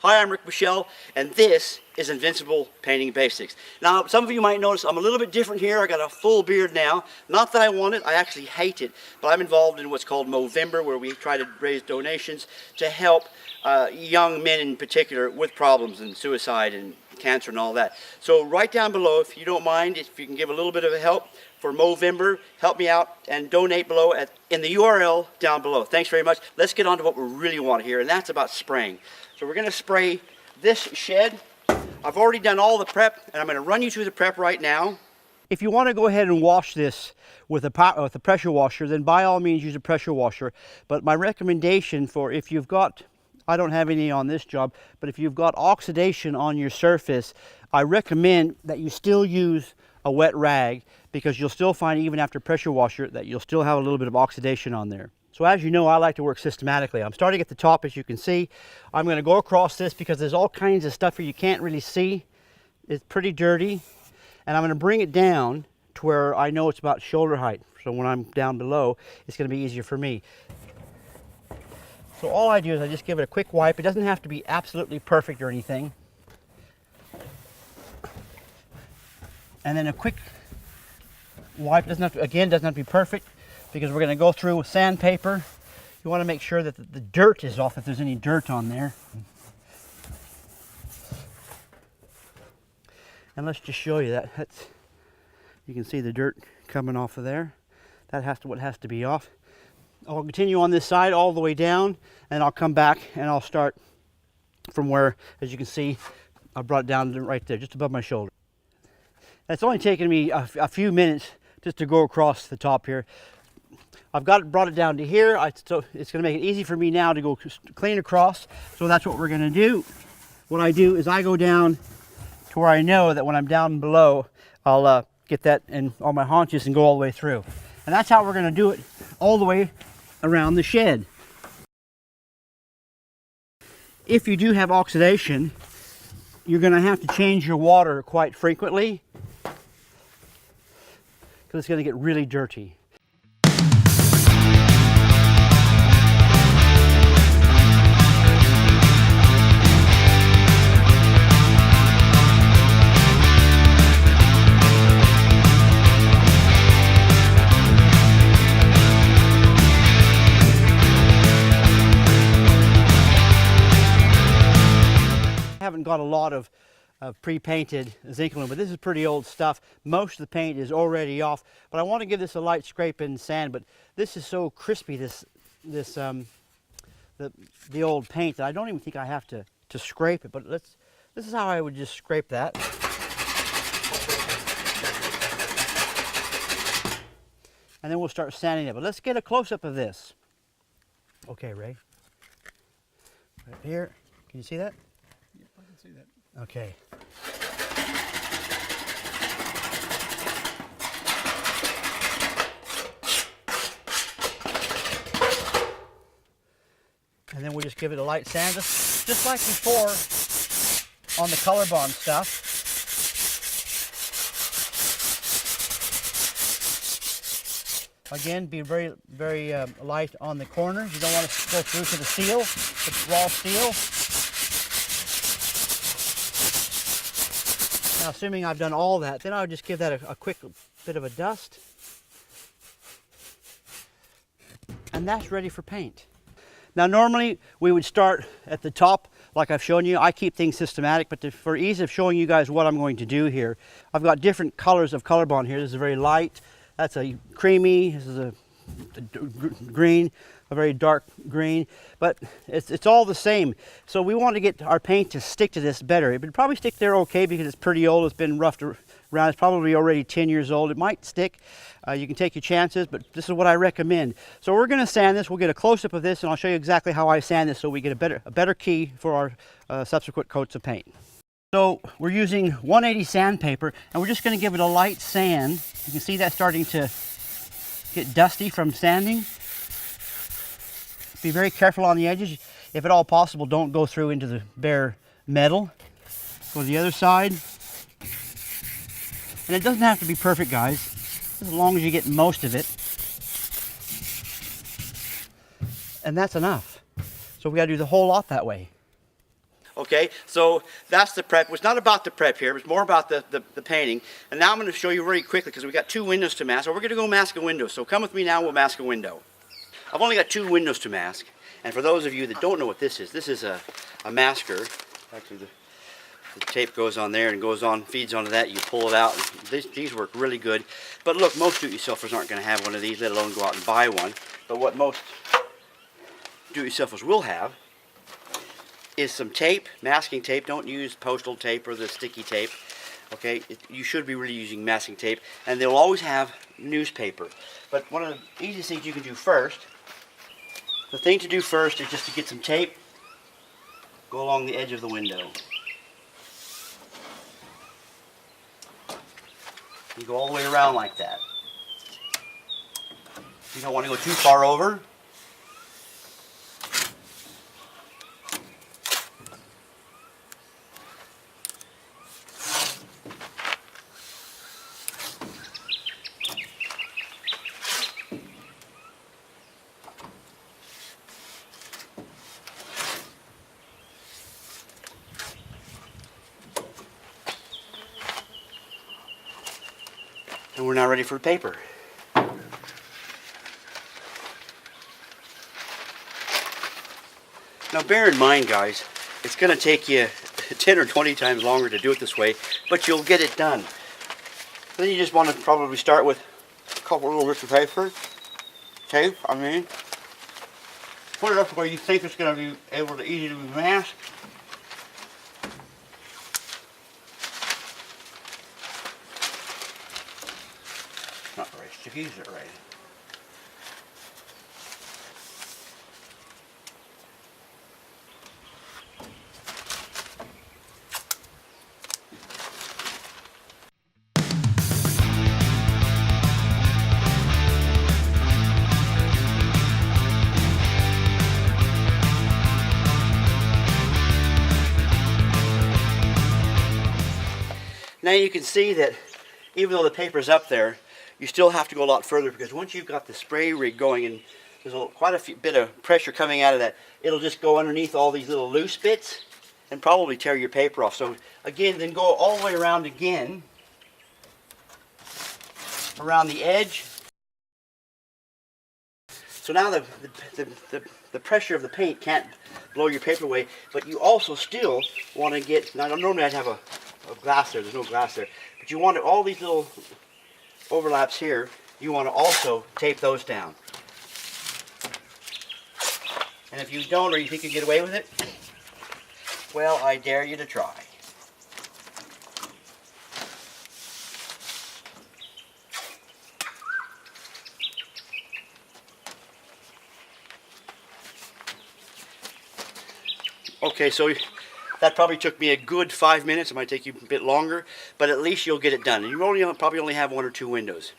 Hi, I'm Rick Michelle, and this is Invincible Painting Basics. Now, some of you might notice I'm a little bit different here. I got a full beard now. Not that I want it, I actually hate it, but I'm involved in what's called Movember, where we try to raise donations to help young men in particular with problems and suicide and cancer and all that. So right down below, if you don't mind, if you can give a little bit of a help for Movember, help me out and donate below in the URL down below. Thanks very much. Let's get on to what we really want here, and that's about spraying. So we're going to spray this shed. I've already done all the prep, and I'm going to run you through the prep right now. If you want to go ahead and wash this with a pressure washer, then by all means use a pressure washer. But my recommendation for if you've got, I don't have any on this job, but if you've got oxidation on your surface, I recommend that you still use a wet rag, because you'll still find even after pressure washer that you'll still have a little bit of oxidation on there. So as you know, I like to work systematically. I'm starting at the top, as you can see. I'm going to go across this because there's all kinds of stuff here you can't really see. It's pretty dirty. And I'm going to bring it down to where I know it's about shoulder height. So when I'm down below, it's going to be easier for me. So all I do is I just give it a quick wipe. It doesn't have to be absolutely perfect or anything. And then a quick wipe. Doesn't have to be perfect, because we're going to go through with sandpaper. You want to make sure that the dirt is off, if there's any dirt on there. And let's just show you that. You can see the dirt coming off of there. That's what has to be off. I'll continue on this side all the way down, and I'll come back and I'll start from where, as you can see, I brought it down right there, just above my shoulder. It's only taken me a few minutes just to go across the top here. I've brought it down to here. So it's going to make it easy for me now to go clean across. So that's what we're going to do. What I do is I go down to where I know that when I'm down below, I'll get that in on my haunches and go all the way through. And that's how we're going to do it all the way around the shed. If you do have oxidation, you're going to have to change your water quite frequently, because it's going to get really dirty. I haven't got a lot of pre-painted zinc aluminum, but this is pretty old stuff. Most of the paint is already off, but I want to give this a light scrape in sand. But this is so crispy, the old paint, that I don't even think I have to scrape it. But this is how I would just scrape that. And then we'll start sanding it. But let's get a close-up of this. Okay, Ray. Right here. Can you see that? Yep, I can see that. Okay. And then we'll just give it a light sand, just like before on the color bond stuff. Again, be very, very light on the corners. You don't want to go through to the steel, the raw steel. Now, assuming I've done all that, then I would just give that a quick bit of a dust. And that's ready for paint. Now, normally we would start at the top like I've shown you. I keep things systematic, but for ease of showing you guys what I'm going to do here, I've got different colors of color bond here. This is a very light, that's a creamy, this is a green, a very dark green, but it's all the same. So we want to get our paint to stick to this better. It would probably stick there okay because it's pretty old. It's been roughed around. It's probably already 10 years old. It might stick. You can take your chances, but this is what I recommend. So we're going to sand this. We'll get a close-up of this, and I'll show you exactly how I sand this so we get a better key for our subsequent coats of paint. So we're using 180 sandpaper, and we're just going to give it a light sand. You can see that starting to get dusty from sanding. Be very careful on the edges. If at all possible, don't go through into the bare metal. Go to the other side. And it doesn't have to be perfect, guys, as long as you get most of it. And that's enough. So we got to do the whole lot that way. Okay, so that's the prep. It's not about the prep here, it's more about the painting. And now I'm going to show you very quickly because we've got 2 windows to mask. So we're going to go mask a window. So come with me now, we'll mask a window. I've only got 2 windows to mask. And for those of you that don't know what this is a masker. Actually, the tape goes on there and goes on, feeds onto that. You pull it out. These work really good. But look, most do-it-yourselfers aren't going to have one of these, let alone go out and buy one. But what most do-it-yourselfers will have is some tape, masking tape. Don't use postal tape or the sticky tape. Okay, you should be really using masking tape. And they'll always have newspaper. But one of the easiest things you can do first, the thing to do first is just to get some tape, go along the edge of the window. You go all the way around like that. You don't want to go too far over. And we're now ready for paper. Now bear in mind, guys, it's going to take you 10 or 20 times longer to do it this way, but you'll get it done. Then you just want to probably start with a couple little bits of paper, tape, I mean. Put it up where you think it's going to be able to easily be masked. Not very sticky, is it right? Now you can see that even though the paper's up there, you still have to go a lot further, because once you've got the spray rig going and there's quite a bit of pressure coming out of that, it'll just go underneath all these little loose bits and probably tear your paper off. So again, then go all the way around again, around the edge. So now the pressure of the paint can't blow your paper away, but you also still want to get, now normally I'd have a glass there, there's no glass there, but you want all these little overlaps here, you want to also tape those down. And if you don't, or you think you get away with it, well, I dare you to try. Okay, so that probably took me a good 5 minutes. It might take you a bit longer, but at least you'll get it done. And you probably only have 1 or 2 windows.